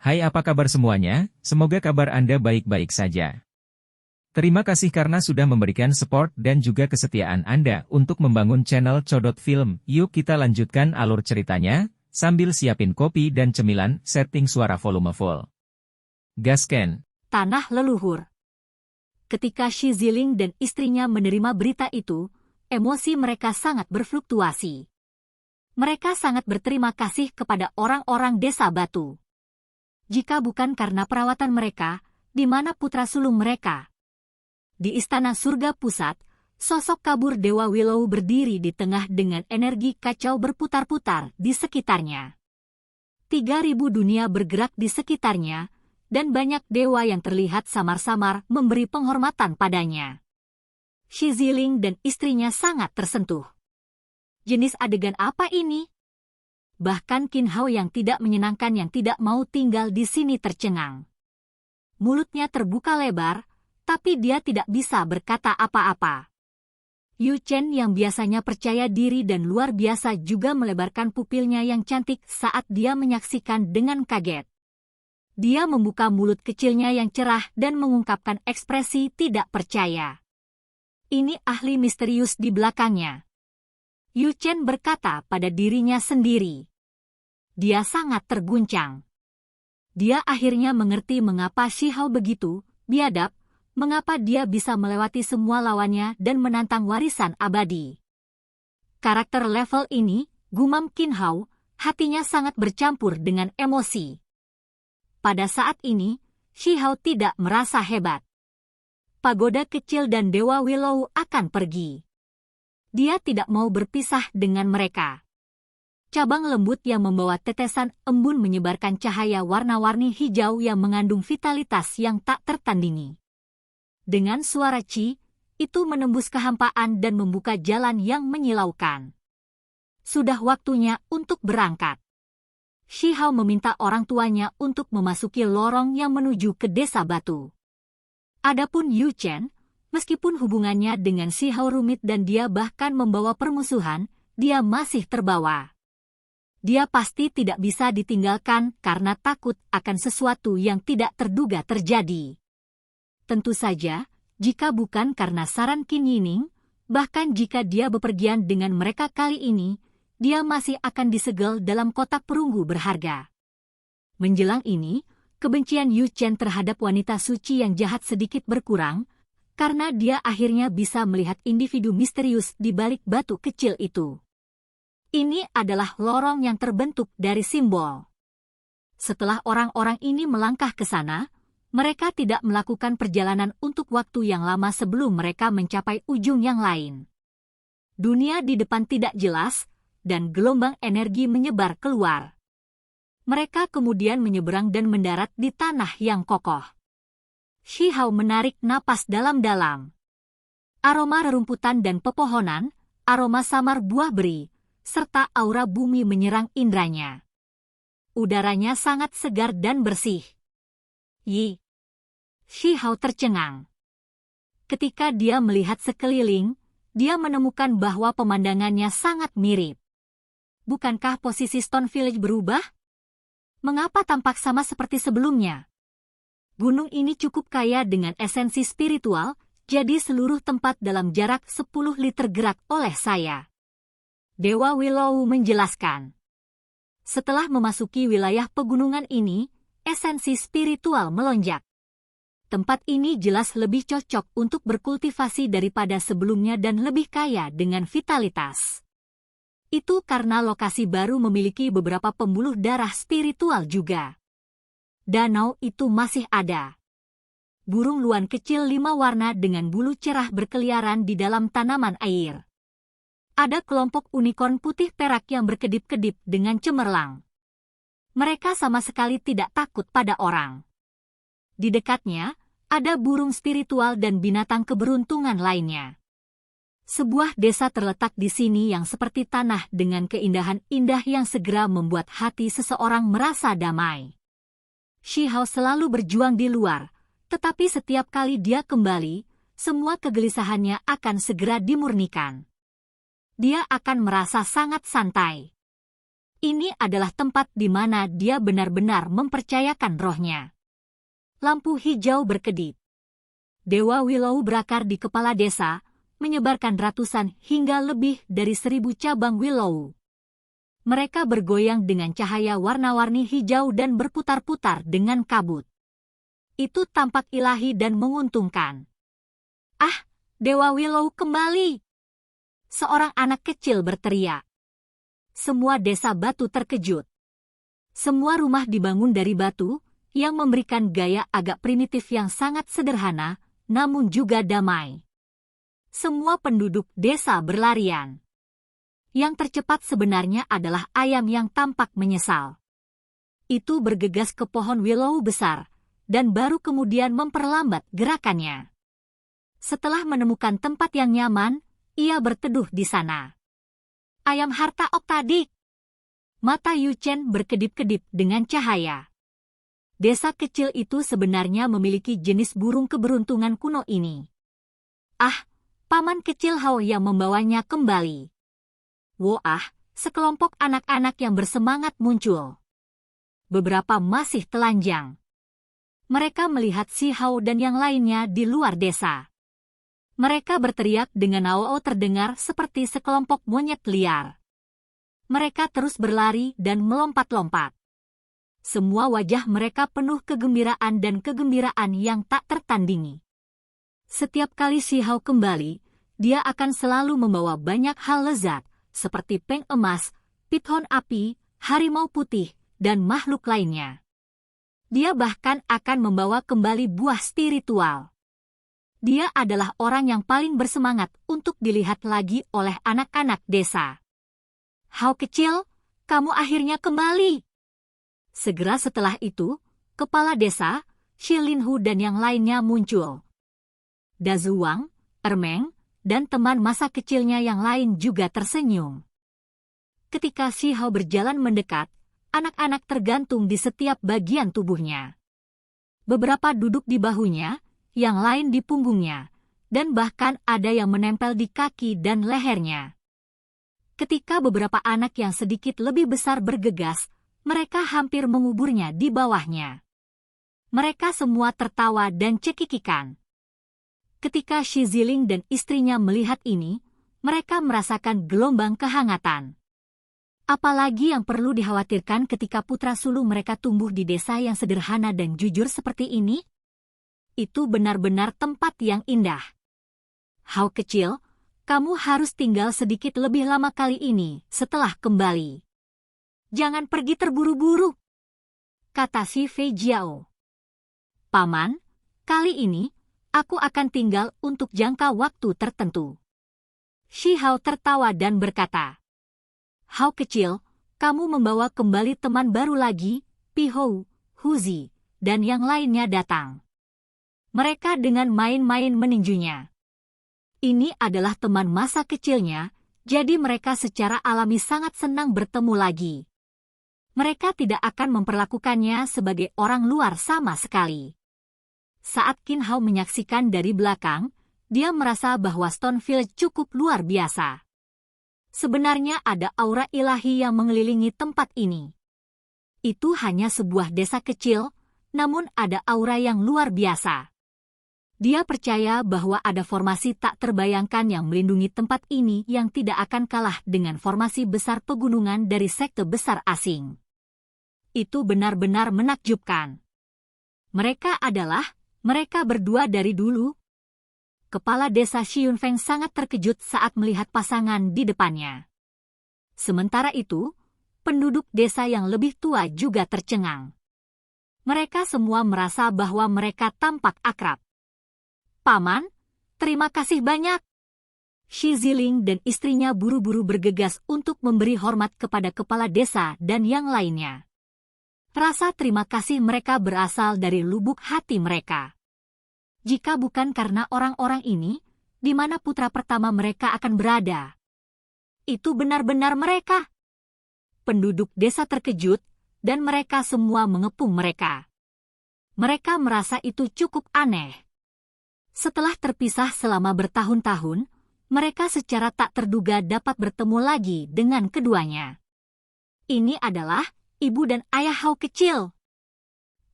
Hai, apa kabar semuanya? Semoga kabar Anda baik-baik saja. Terima kasih karena sudah memberikan support dan juga kesetiaan Anda untuk membangun channel Codot Film. Yuk kita lanjutkan alur ceritanya, sambil siapin kopi dan cemilan, setting suara volume full. Gasken. Tanah leluhur. Ketika Shi Ziling dan istrinya menerima berita itu, emosi mereka sangat berfluktuasi. Mereka sangat berterima kasih kepada orang-orang desa batu. Jika bukan karena perawatan mereka, di mana putra sulung mereka? Di istana surga pusat, sosok kabur Dewa Willow berdiri di tengah dengan energi kacau berputar-putar di sekitarnya. 3.000 dunia bergerak di sekitarnya, dan banyak dewa yang terlihat samar-samar memberi penghormatan padanya. Shi Ziling dan istrinya sangat tersentuh. Jenis adegan apa ini? Bahkan Qin Hao yang tidak menyenangkan yang tidak mau tinggal di sini tercengang. Mulutnya terbuka lebar, tapi dia tidak bisa berkata apa-apa. Yu Chen yang biasanya percaya diri dan luar biasa juga melebarkan pupilnya yang cantik saat dia menyaksikan dengan kaget. Dia membuka mulut kecilnya yang cerah dan mengungkapkan ekspresi tidak percaya. Ini ahli misterius di belakangnya. Yu Chen berkata pada dirinya sendiri. Dia sangat terguncang. Dia akhirnya mengerti mengapa Shi Hao begitu biadab, mengapa dia bisa melewati semua lawannya dan menantang warisan abadi. Karakter level ini, gumam Qin Hao, hatinya sangat bercampur dengan emosi. Pada saat ini, Shi Hao tidak merasa hebat. Pagoda kecil dan Dewa Willow akan pergi. Dia tidak mau berpisah dengan mereka. Cabang lembut yang membawa tetesan embun menyebarkan cahaya warna-warni hijau yang mengandung vitalitas yang tak tertandingi. Dengan suara Ci, itu menembus kehampaan dan membuka jalan yang menyilaukan. Sudah waktunya untuk berangkat. Shi Hao meminta orang tuanya untuk memasuki lorong yang menuju ke desa batu. Adapun Yu Chen, meskipun hubungannya dengan Shi Hao rumit dan dia bahkan membawa permusuhan, dia masih terbawa. Dia pasti tidak bisa ditinggalkan karena takut akan sesuatu yang tidak terduga terjadi. Tentu saja, jika bukan karena saran Qin Yining, bahkan jika dia bepergian dengan mereka kali ini, dia masih akan disegel dalam kotak perunggu berharga. Menjelang ini, kebencian Yu Chen terhadap wanita suci yang jahat sedikit berkurang, karena dia akhirnya bisa melihat individu misterius di balik batu kecil itu. Ini adalah lorong yang terbentuk dari simbol. Setelah orang-orang ini melangkah ke sana, mereka tidak melakukan perjalanan untuk waktu yang lama sebelum mereka mencapai ujung yang lain. Dunia di depan tidak jelas, dan gelombang energi menyebar keluar. Mereka kemudian menyeberang dan mendarat di tanah yang kokoh. Shi Hao menarik napas dalam-dalam. Aroma rerumputan dan pepohonan, aroma samar buah beri, serta aura bumi menyerang indranya. Udaranya sangat segar dan bersih. Yi. Shi Hao tercengang. Ketika dia melihat sekeliling, dia menemukan bahwa pemandangannya sangat mirip. Bukankah posisi Stone Village berubah? Mengapa tampak sama seperti sebelumnya? Gunung ini cukup kaya dengan esensi spiritual, jadi seluruh tempat dalam jarak 10 liter gerak oleh saya. Dewa Willow menjelaskan. Setelah memasuki wilayah pegunungan ini, esensi spiritual melonjak. Tempat ini jelas lebih cocok untuk berkultivasi daripada sebelumnya dan lebih kaya dengan vitalitas. Itu karena lokasi baru memiliki beberapa pembuluh darah spiritual juga. Danau itu masih ada. Burung luan kecil 5 warna dengan bulu cerah berkeliaran di dalam tanaman air. Ada kelompok unicorn putih perak yang berkedip-kedip dengan cemerlang. Mereka sama sekali tidak takut pada orang. Di dekatnya, ada burung spiritual dan binatang keberuntungan lainnya. Sebuah desa terletak di sini yang seperti tanah dengan keindahan indah yang segera membuat hati seseorang merasa damai. Shi Hao selalu berjuang di luar, tetapi setiap kali dia kembali, semua kegelisahannya akan segera dimurnikan. Dia akan merasa sangat santai. Ini adalah tempat di mana dia benar-benar mempercayakan rohnya. Lampu hijau berkedip. Dewa Willow berakar di kepala desa, menyebarkan ratusan hingga lebih dari 1000 cabang Willow. Mereka bergoyang dengan cahaya warna-warni hijau dan berputar-putar dengan kabut. Itu tampak ilahi dan menguntungkan. Ah, Dewa Willow kembali! Seorang anak kecil berteriak. Semua desa batu terkejut. Semua rumah dibangun dari batu, yang memberikan gaya agak primitif yang sangat sederhana, namun juga damai. Semua penduduk desa berlarian. Yang tercepat sebenarnya adalah ayam yang tampak menyesal. Itu bergegas ke pohon willow besar, dan baru kemudian memperlambat gerakannya. Setelah menemukan tempat yang nyaman, ia berteduh di sana. Ayam harta oktadik. Mata Yu Chen berkedip-kedip dengan cahaya. Desa kecil itu sebenarnya memiliki jenis burung keberuntungan kuno ini. Ah, paman kecil Hao yang membawanya kembali. Woah, sekelompok anak-anak yang bersemangat muncul. Beberapa masih telanjang. Mereka melihat si Hao dan yang lainnya di luar desa. Mereka berteriak dengan ao-ao terdengar seperti sekelompok monyet liar. Mereka terus berlari dan melompat-lompat. Semua wajah mereka penuh kegembiraan dan kegembiraan yang tak tertandingi. Setiap kali si Hao kembali, dia akan selalu membawa banyak hal lezat, seperti peng emas, pithon api, harimau putih, dan makhluk lainnya. Dia bahkan akan membawa kembali buah spiritual. Dia adalah orang yang paling bersemangat untuk dilihat lagi oleh anak-anak desa. Hao kecil, kamu akhirnya kembali. Segera setelah itu, kepala desa, Shi Linhu dan yang lainnya muncul. Dazuwang, Ermeng, dan teman masa kecilnya yang lain juga tersenyum. Ketika Si Hao berjalan mendekat, anak-anak tergantung di setiap bagian tubuhnya. Beberapa duduk di bahunya, yang lain di punggungnya, dan bahkan ada yang menempel di kaki dan lehernya. Ketika beberapa anak yang sedikit lebih besar bergegas, mereka hampir menguburnya di bawahnya. Mereka semua tertawa dan cekikikan. Ketika Shi Ziling dan istrinya melihat ini, mereka merasakan gelombang kehangatan. Apalagi yang perlu dikhawatirkan ketika putra sulung mereka tumbuh di desa yang sederhana dan jujur seperti ini? Itu benar-benar tempat yang indah. Hao kecil, kamu harus tinggal sedikit lebih lama kali ini setelah kembali. Jangan pergi terburu-buru, kata si Fei Jiao. Paman, kali ini, aku akan tinggal untuk jangka waktu tertentu. Shi Hao tertawa dan berkata, Hao kecil, kamu membawa kembali teman baru lagi, Pi Hou, Huzi, dan yang lainnya datang. Mereka dengan main-main meninjunya. Ini adalah teman masa kecilnya, jadi mereka secara alami sangat senang bertemu lagi. Mereka tidak akan memperlakukannya sebagai orang luar sama sekali. Saat Qin Hao menyaksikan dari belakang, dia merasa bahwa Stonefield cukup luar biasa. Sebenarnya ada aura ilahi yang mengelilingi tempat ini. Itu hanya sebuah desa kecil, namun ada aura yang luar biasa. Dia percaya bahwa ada formasi tak terbayangkan yang melindungi tempat ini yang tidak akan kalah dengan formasi besar pegunungan dari sekte besar asing. Itu benar-benar menakjubkan. Mereka berdua dari dulu. Kepala desa Xiunfeng sangat terkejut saat melihat pasangan di depannya. Sementara itu, penduduk desa yang lebih tua juga tercengang. Mereka semua merasa bahwa mereka tampak akrab. Paman, terima kasih banyak. Shi Ziling dan istrinya buru-buru bergegas untuk memberi hormat kepada kepala desa dan yang lainnya. Rasa terima kasih mereka berasal dari lubuk hati mereka. Jika bukan karena orang-orang ini, di mana putra pertama mereka akan berada? Itu benar-benar mereka. Penduduk desa terkejut, dan mereka semua mengepung mereka. Mereka merasa itu cukup aneh. Setelah terpisah selama bertahun-tahun, mereka secara tak terduga dapat bertemu lagi dengan keduanya. Ini adalah ibu dan ayah Hao kecil.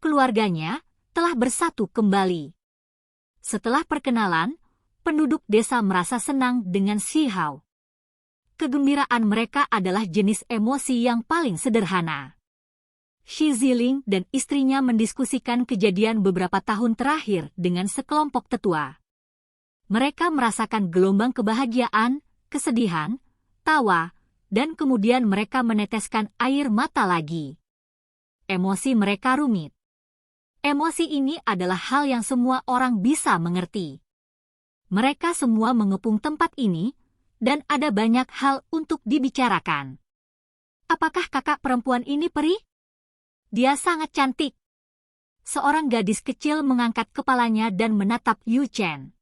Keluarganya telah bersatu kembali. Setelah perkenalan, penduduk desa merasa senang dengan si Hao. Kegembiraan mereka adalah jenis emosi yang paling sederhana. Shi Ziling dan istrinya mendiskusikan kejadian beberapa tahun terakhir dengan sekelompok tetua. Mereka merasakan gelombang kebahagiaan, kesedihan, tawa, dan kemudian mereka meneteskan air mata lagi. Emosi mereka rumit. Emosi ini adalah hal yang semua orang bisa mengerti. Mereka semua mengepung tempat ini, dan ada banyak hal untuk dibicarakan. Apakah kakak perempuan ini peri? Dia sangat cantik. Seorang gadis kecil mengangkat kepalanya dan menatap Yu Chen.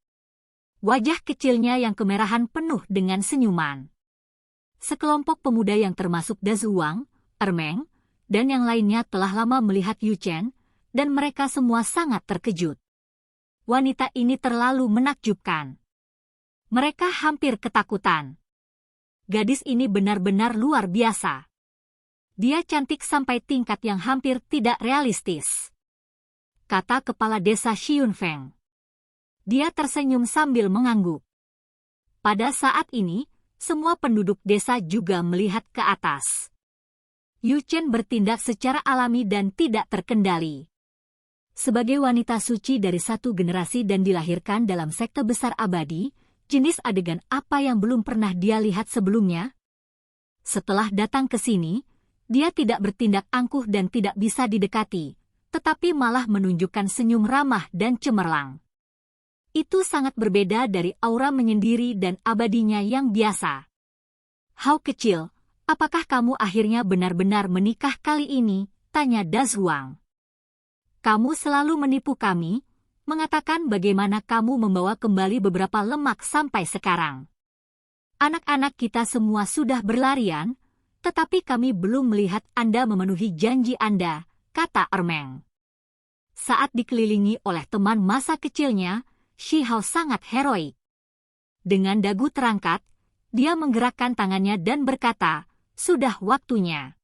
Wajah kecilnya yang kemerahan penuh dengan senyuman. Sekelompok pemuda yang termasuk Dazuang, Ermeng, dan yang lainnya telah lama melihat Yu Chen, dan mereka semua sangat terkejut. Wanita ini terlalu menakjubkan. Mereka hampir ketakutan. Gadis ini benar-benar luar biasa. Dia cantik sampai tingkat yang hampir tidak realistis, kata kepala desa Xiunfeng. Dia tersenyum sambil mengangguk. Pada saat ini, semua penduduk desa juga melihat ke atas. Yu Chen bertindak secara alami dan tidak terkendali. Sebagai wanita suci dari satu generasi dan dilahirkan dalam sekte besar abadi, jenis adegan apa yang belum pernah dia lihat sebelumnya? Setelah datang ke sini, dia tidak bertindak angkuh dan tidak bisa didekati, tetapi malah menunjukkan senyum ramah dan cemerlang. Itu sangat berbeda dari aura menyendiri dan abadinya yang biasa. Hao kecil, apakah kamu akhirnya benar-benar menikah kali ini? Tanya Dazuang. Kamu selalu menipu kami, mengatakan bagaimana kamu membawa kembali beberapa lemak sampai sekarang. Anak-anak kita semua sudah berlarian, tetapi kami belum melihat Anda memenuhi janji Anda, kata Ermeng. Saat dikelilingi oleh teman masa kecilnya, Shi Hao sangat heroik. Dengan dagu terangkat, dia menggerakkan tangannya dan berkata, sudah waktunya.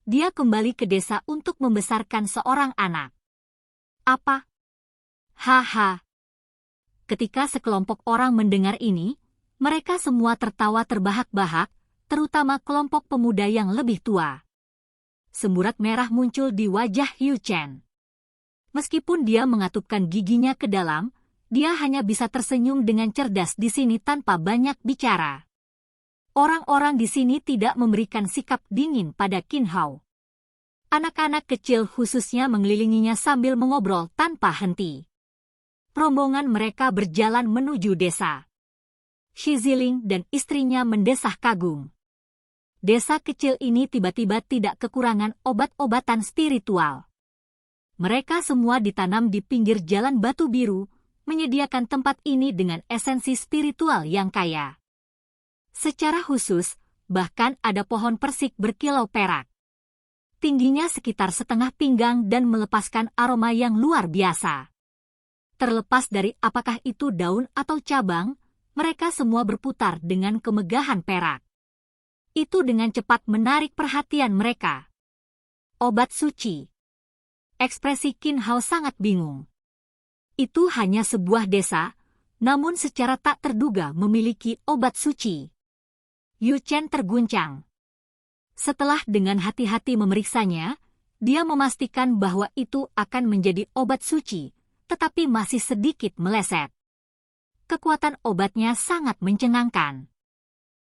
Dia kembali ke desa untuk membesarkan seorang anak. Apa? Haha. Ketika sekelompok orang mendengar ini, mereka semua tertawa terbahak-bahak, terutama kelompok pemuda yang lebih tua. Semburat merah muncul di wajah Yu Chen. Meskipun dia mengatupkan giginya ke dalam, dia hanya bisa tersenyum dengan cerdas di sini tanpa banyak bicara. Orang-orang di sini tidak memberikan sikap dingin pada Qin Hao. Anak-anak kecil khususnya mengelilinginya sambil mengobrol tanpa henti. Rombongan mereka berjalan menuju desa. Shi Ziling dan istrinya mendesah kagum. Desa kecil ini tiba-tiba tidak kekurangan obat-obatan spiritual. Mereka semua ditanam di pinggir jalan batu biru, menyediakan tempat ini dengan esensi spiritual yang kaya. Secara khusus, bahkan ada pohon persik berkilau perak. Tingginya sekitar setengah pinggang dan melepaskan aroma yang luar biasa. Terlepas dari apakah itu daun atau cabang, mereka semua berputar dengan kemegahan perak. Itu dengan cepat menarik perhatian mereka. Obat suci. Ekspresi Qin Hao sangat bingung. Itu hanya sebuah desa, namun secara tak terduga memiliki obat suci. Yu Chen terguncang. Setelah dengan hati-hati memeriksanya, dia memastikan bahwa itu akan menjadi obat suci, tetapi masih sedikit meleset. Kekuatan obatnya sangat mencengangkan.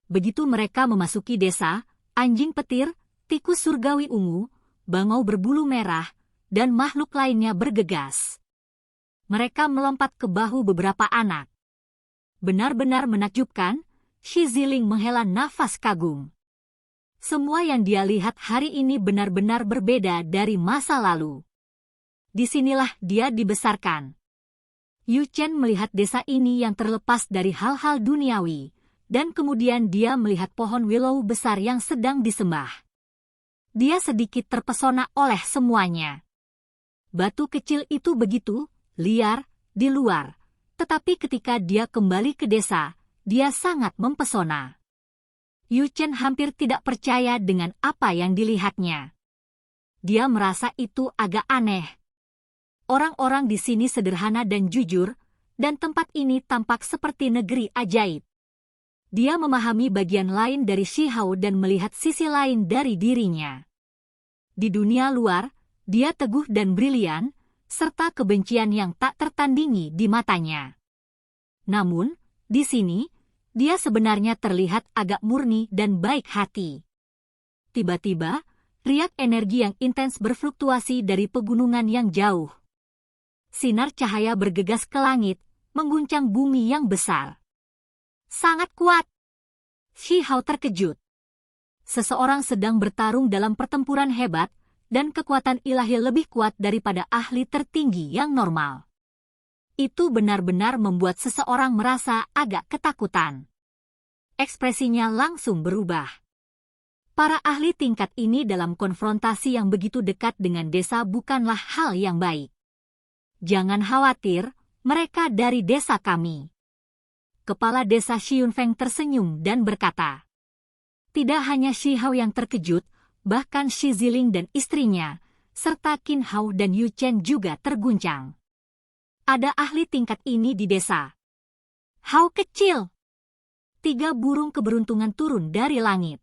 Begitu mereka memasuki desa, anjing petir, tikus surgawi ungu, bangau berbulu merah, dan makhluk lainnya bergegas. Mereka melompat ke bahu beberapa anak. Benar-benar menakjubkan, Shi Ziling menghela nafas kagum. Semua yang dia lihat hari ini benar-benar berbeda dari masa lalu. Disinilah dia dibesarkan. Yu Chen melihat desa ini yang terlepas dari hal-hal duniawi, dan kemudian dia melihat pohon willow besar yang sedang disembah. Dia sedikit terpesona oleh semuanya. Batu kecil itu begitu liar di luar, tetapi ketika dia kembali ke desa, dia sangat mempesona. Yu Chen hampir tidak percaya dengan apa yang dilihatnya. Dia merasa itu agak aneh. Orang-orang di sini sederhana dan jujur, dan tempat ini tampak seperti negeri ajaib. Dia memahami bagian lain dari Shihao dan melihat sisi lain dari dirinya. Di dunia luar, dia teguh dan brilian, serta kebencian yang tak tertandingi di matanya. Namun, di sini, dia sebenarnya terlihat agak murni dan baik hati. Tiba-tiba, riak energi yang intens berfluktuasi dari pegunungan yang jauh. Sinar cahaya bergegas ke langit, mengguncang bumi yang besar. Sangat kuat. Shihao terkejut. Seseorang sedang bertarung dalam pertempuran hebat, dan kekuatan ilahi lebih kuat daripada ahli tertinggi yang normal. Itu benar-benar membuat seseorang merasa agak ketakutan. Ekspresinya langsung berubah. Para ahli tingkat ini dalam konfrontasi yang begitu dekat dengan desa bukanlah hal yang baik. Jangan khawatir, mereka dari desa kami. Kepala desa Xiunfeng tersenyum dan berkata. Tidak hanya Shihao yang terkejut, bahkan Shi Ziling dan istrinya, serta Qin Hao dan Yu Chen juga terguncang. Ada ahli tingkat ini di desa. Hao kecil. 3 burung keberuntungan turun dari langit.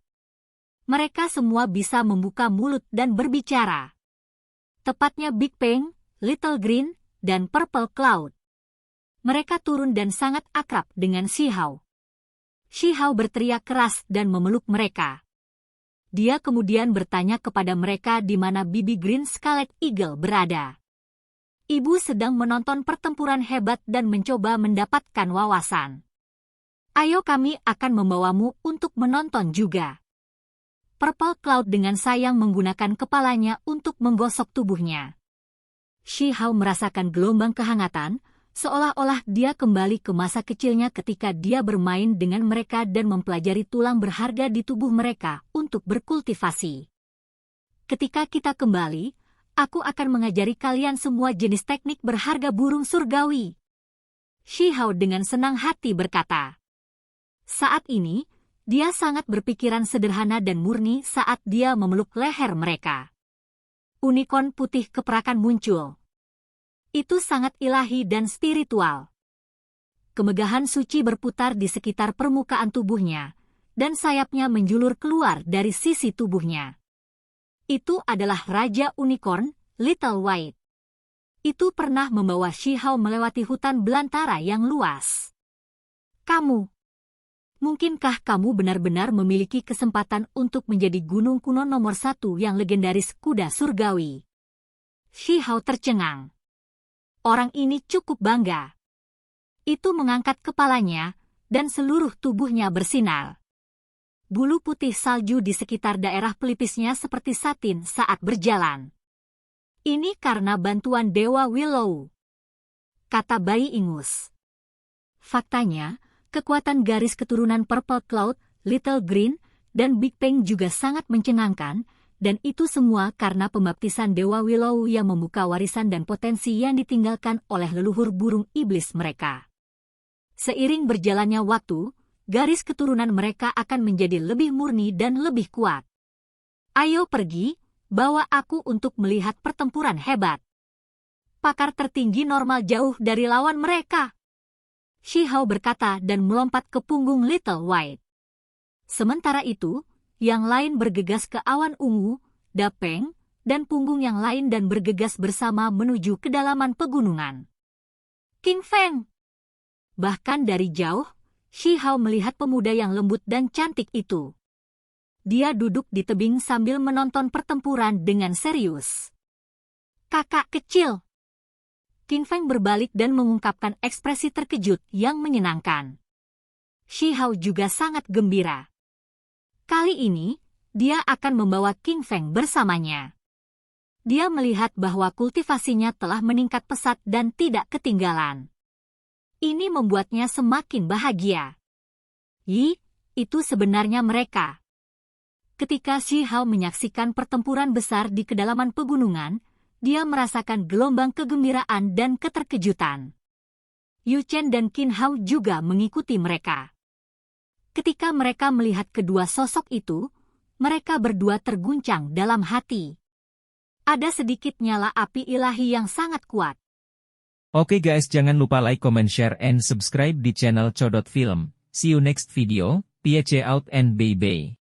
Mereka semua bisa membuka mulut dan berbicara. Tepatnya Big Peng, Little Green, dan Purple Cloud. Mereka turun dan sangat akrab dengan Shihao. Shihao berteriak keras dan memeluk mereka. Dia kemudian bertanya kepada mereka di mana Bibi Green Scarlet Eagle berada. Ibu sedang menonton pertempuran hebat dan mencoba mendapatkan wawasan. Ayo kami akan membawamu untuk menonton juga. Purple Cloud dengan sayang menggunakan kepalanya untuk menggosok tubuhnya. Shihao merasakan gelombang kehangatan, seolah-olah dia kembali ke masa kecilnya ketika dia bermain dengan mereka dan mempelajari tulang berharga di tubuh mereka untuk berkultivasi. Ketika kita kembali, aku akan mengajari kalian semua jenis teknik berharga burung surgawi. Shihao dengan senang hati berkata. Saat ini, dia sangat berpikiran sederhana dan murni saat dia memeluk leher mereka. Unicorn putih keperakan muncul. Itu sangat ilahi dan spiritual. Kemegahan suci berputar di sekitar permukaan tubuhnya, dan sayapnya menjulur keluar dari sisi tubuhnya. Itu adalah Raja Unicorn, Little White. Itu pernah membawa Shihao melewati hutan belantara yang luas. Mungkinkah kamu benar-benar memiliki kesempatan untuk menjadi gunung kuno nomor 1 yang legendaris kuda surgawi? Shihao tercengang. Orang ini cukup bangga. Itu mengangkat kepalanya, dan seluruh tubuhnya bersinar. Bulu putih salju di sekitar daerah pelipisnya seperti satin saat berjalan. Ini karena bantuan Dewa Willow, kata bayi ingus. Faktanya, kekuatan garis keturunan Purple Cloud, Little Green, dan Big Peng juga sangat mencengangkan, dan itu semua karena pembaptisan Dewa Willow yang membuka warisan dan potensi yang ditinggalkan oleh leluhur burung iblis mereka. Seiring berjalannya waktu, garis keturunan mereka akan menjadi lebih murni dan lebih kuat. Ayo pergi, bawa aku untuk melihat pertempuran hebat. Pakar tertinggi normal jauh dari lawan mereka. Shihao berkata dan melompat ke punggung Little White. Sementara itu, yang lain bergegas ke awan ungu, Dapeng, dan punggung yang lain dan bergegas bersama menuju kedalaman pegunungan. King Feng. Bahkan dari jauh, Shihao melihat pemuda yang lembut dan cantik itu. Dia duduk di tebing sambil menonton pertempuran dengan serius. Kakak kecil. King Feng berbalik dan mengungkapkan ekspresi terkejut yang menyenangkan. Shihao juga sangat gembira. Kali ini, dia akan membawa King Feng bersamanya. Dia melihat bahwa kultivasinya telah meningkat pesat dan tidak ketinggalan. Ini membuatnya semakin bahagia. Itu sebenarnya mereka. Ketika Shihao menyaksikan pertempuran besar di kedalaman pegunungan, dia merasakan gelombang kegembiraan dan keterkejutan. Yu Chen dan Qin Hao juga mengikuti mereka. Ketika mereka melihat kedua sosok itu, mereka berdua terguncang dalam hati. Ada sedikit nyala api ilahi yang sangat kuat. Oke guys, jangan lupa like, comment, share, and subscribe di channel Codot Film. See you next video, peace out and bye-bye.